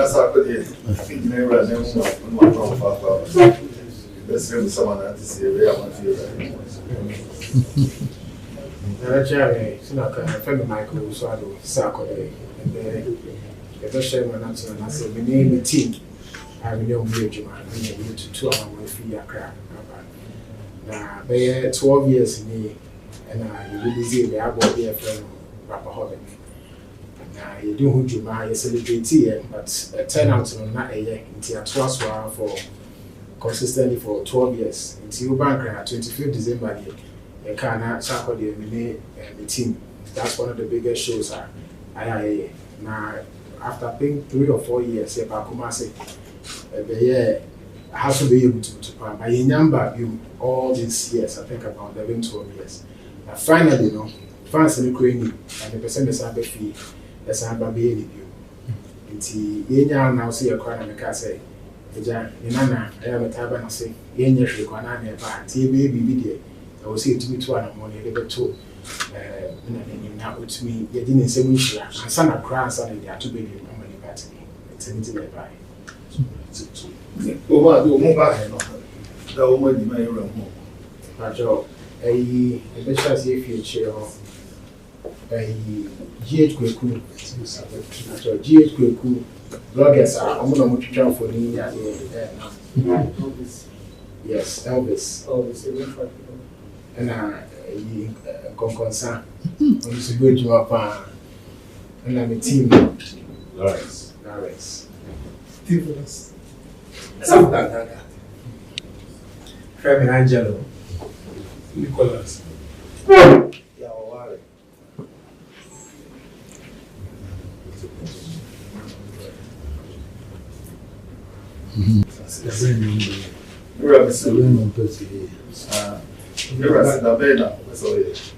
Sarkodie. Never let's hear someone that is here. Friend Michael Sarkodie, and the chairman and I said, we name the team. I know major man, we need to 2 hours free a crap. Now, they 12 years in me, and you will see the above here from Rapperholic. Now, you do who you buy, you celebrate here, but a turnout on not a year into a transfer for consistently for 12 years. Until bank 25th December, you can't Sarkodie the team. That's one of the biggest shows. Now, after I think 3 or 4 years, Kumasi, I have to be able to plan. By a number you all these years, I think about 11, 12 years. Now, finally, you know, fans in Ukraine and the percent is a fee. That's a baby in you. Until you now see a crown and a say, Nana, I am a taban and say, Yen Yeshi, Kwanani, TV, BBD. I will see it to me 2 hours morning, a little too. Now to me, you didn't say which and son of crowns and they are too big in money party. It's anything they buy. Over the mobile, the woman in my room. But a best as if you chair a GH Kweku, GH Kweku, bloggers are on the travel for me. Yes, Elvis. And concern. I'm going to up and I'm a team. Lawrence. Something Femi Angelo. Nicholas. Yeah, worry.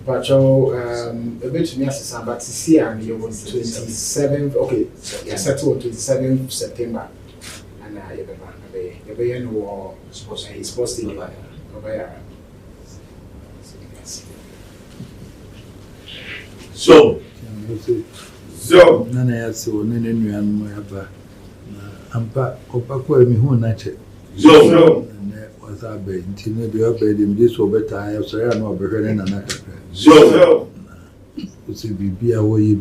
But a bit to me as but to see and you was 27th, okay, settled 27th September. And I have war supposed to be so Nana has so many new and my ampa opakwa mi hu na che and was our bed until the bed in this over time so I know better than another so be a way